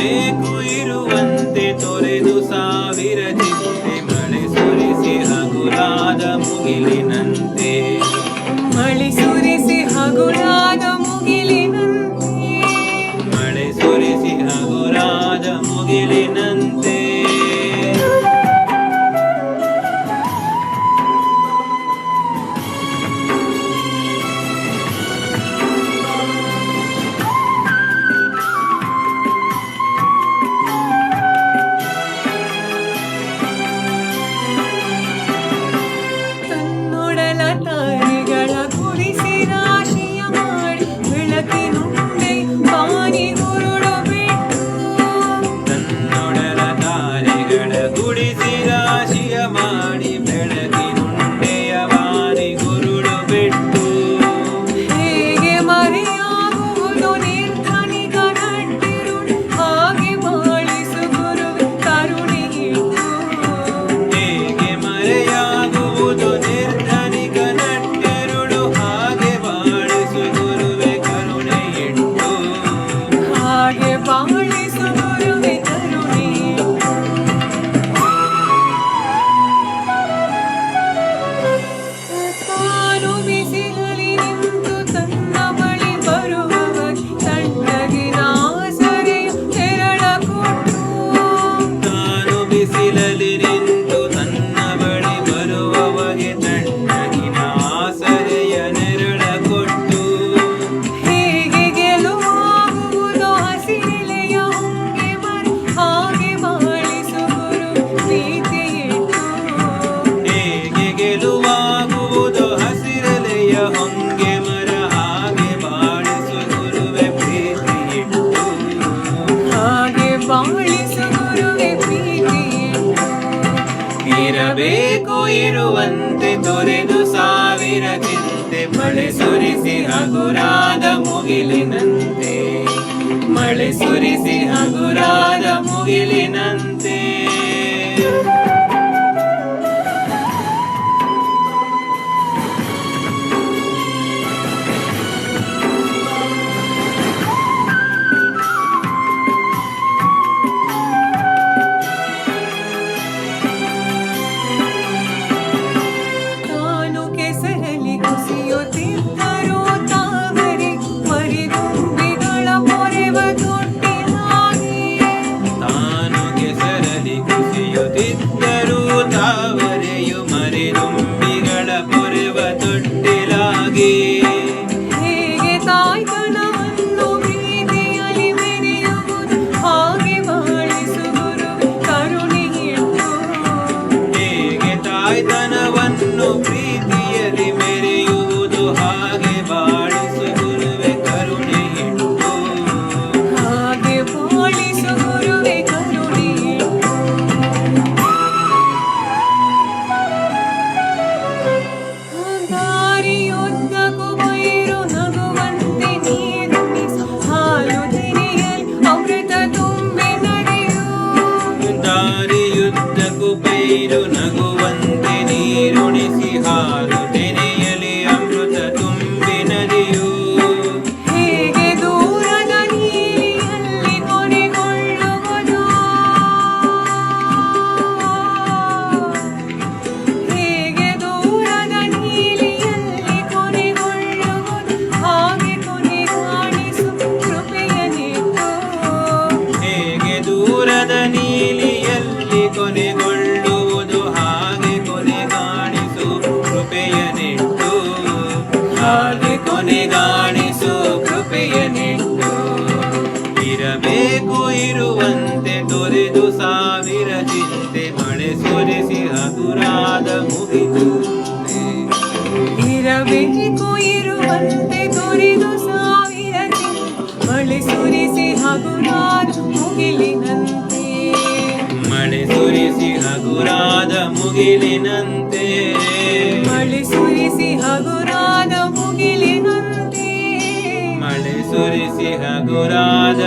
ಇರಬೇಕು ಇರುವಂತೆ ತೊರೆದು ಸಾವಿರ ಚಿಂತೆ ಮಳೆ ಸುರಿಸಿ ಹಗುರಾದ ಮುಗಿಲಿನಂತೆ ಮಳೆ ಸುರಿಸಿ ಹಗುರಾದ ಮುಗಿಲಿನಂತೆ ಮಳೆ ಸುರಿಸಿ ಹಗುರಾದ ಮುಗಿಲಿನಂತೆ ತಾರೆಗಳ ಗುಡಿಸಿ ರಾಶಿಯ ಮಾಡಿ ಬೆಳಕಿನುಂಡೆ ಬಾನಿ ಗುರುಳು ಬಿಟ್ಟು ತನ್ನೊಡಲ ತಾರೆಗಳ ಗುಡಿಸಿ ರಾಶಿಯ ಮಾಡಿ ಬೆಳಕಿನುಂಡೆಯ ಬಾರಿ ಗುರುಳು ಬಿಟ್ಟು ಹೇಗೆ ಮರೆಯಾಗುವುದು ನಿರ್ಧನಿಕ ನಟ್ಟಿರುಳು ಹಾಗೆ ಬಾಳಿಸು ಗುರುವೆ ಕರುಣೆ ಇಟ್ಟು ಹೇಗೆ ಮರೆಯಾಗುವುದು ಬಿಸಿಲಲ್ಲಿ ನಿಂತು ತನ್ನ ಬಳಿ ಬರುವವಗೆ ತಣ್ಣಗಿನ ಆಸರೆಯ ನೆರಳ ಕೊಟ್ಟು ಹೇಗೆ ಗೆಲುವಾಗುವುದು ಹಸಿರೆಲೆಯ ಹೊಂಗೆ ಮರ ಹಾಗೆ ಬಾಳಿಸು ಗುರು ಪ್ರೀತಿ ಇಟ್ಟು ಹೇಗೆ ಗೆಲುವಾಗುವುದು ಹಸಿರೆಲೆಯ ಹೊಂಗೆ ಮರ ಹಾಗೆ ಬಾಳಿಸು ಗುರುವೆ ಪ್ರೀತಿ ಇಟ್ಟು ಹಾಗೆ ಬಾಳಿಸು ಗುರುವೆ ಪ್ರೀತಿ ಇರಬೇಕು ಇರುವಂತೆ ತೊರೆದು ಸಾವಿರ ಚಿಂತೆ ಮಳೆ ಸುರಿಸಿ ಹಗುರಾದ ಮುಗಿಲಿನಂತೆ ಮಳೆ ಸುರಿಸಿ ಹಗುರಾದ ಮುಗಿಲಿನಂತೆ ಕುಸಿಯುತ್ತಿದ್ದರು ತಾವರೆ ಮರಿದುಂಬಿಗಳ ಪೊರೆವ ತೊಟ್ಟಿಲಾಗಿ ತಾನು ಕೆಸರಲಿ ಕುಸಿಯುತ್ತಿದ್ದರು ತಾವರೆಯು ಮರಿದುಂಬಿಗಳ ಪೊರೆವ ತೊಟ್ಟಿಲಾಗಿ ಹೇಗೆ ತಾಯ್ತನವನ್ನು ಪ್ರೀತಿಯಲ್ಲಿ ಮೆರೆಯುವುದು ಹಾಗೆ ಬಾಳಿಸು ಗುರು ಕರುಣೆ ಇಟ್ಟು ಹೇಗೆ ತಾಯ್ತನವನ್ನು ಪ್ರೀತಿಯಲ್ಲಿ ಮೆರೆಯುವುದು ಹಾಗೆ ಬಾಳಿಸು ಗುರುವೆ ಕರುಣೆ ಇಟ್ಟು ಹಾಗೆ ಬಾಳಿಸು ಗುರುವೆ ಕರುಣೆ ಇಟ್ಟು ದಾರಿಯುದ್ದಕ್ಕೂ ಬೈರು ನಗುವಂತೆ ನೀರುಣಿಸು ಹಾಲು ತೆರೆಯಲಿ ಅಮೃತ ತುಂಬಿ ನಡೆಯು ದಾರಿಯುದ್ದಕ್ಕೂ ಪೈರು ನಗುವಂತೆ ನೀರುಣಿಸಿ ಹಾಲು ತೆನೆಯಲಿ ಅಮೃತ ತುಂಬಿ ನದಿಯು ಹೇಗೆ ದೂರದ ನೀಲಿಯಲ್ಲಿ ಕೊನೆಗೊಳ್ಳುವುದು ಹೇಗೆ ದೂರದ ನೀಲಿಯಲ್ಲಿ ಕೊನೆಗೊಳ್ಳುವುದು ಹಾಗೆ ಕೊನೆ ಕಾಣಿಸು ಕೃಪೆಯ ನಿಟ್ಟು ಹೇಗೆ ದೂರದ ನೀಲಿಯಲ್ಲಿ ಕೊನೆಗೊಳ್ಳುವುದು ಹಾಗೆ ಕೊನೆ ಕಾಣಿಸು ಕೃಪೆಯ ನೆಟ್ಟು ಹಾಗೆ ಕೊನೆಗಾಣಿಸು ಕೃಪೆಯ ನೆಟ್ಟು ಇರಬೇಕು ಇರುವಂತೆ ತೊರೆದು ಸಾವಿರ ಚಿಂತೆ ಮಳೆ ಸುರಿಸಿ ಹಗುರಾದ ಮುಗಿಲಂತೆ ಇರಬೇಕು ಇರುವಂತೆ ತೊರೆದು ಸಾವಿರ ಚಿಂತೆ ಮಳೆ ಸುರಿಸಿ ಹಗುರಾದ ಮುಗಿಲಿನಂತೆ ಮಳೆ ಸುರಿಸಿ ಹಗುರಾದ ಮುಗಿಲಿನಂತೆ ಮಳೆ ಸುರಿಸಿ ಹಗುರಾದ ಮುಗಿಲಿನಂತೆ ಮಳೆ ಸುರಿಸಿ ಹಗುರಾದ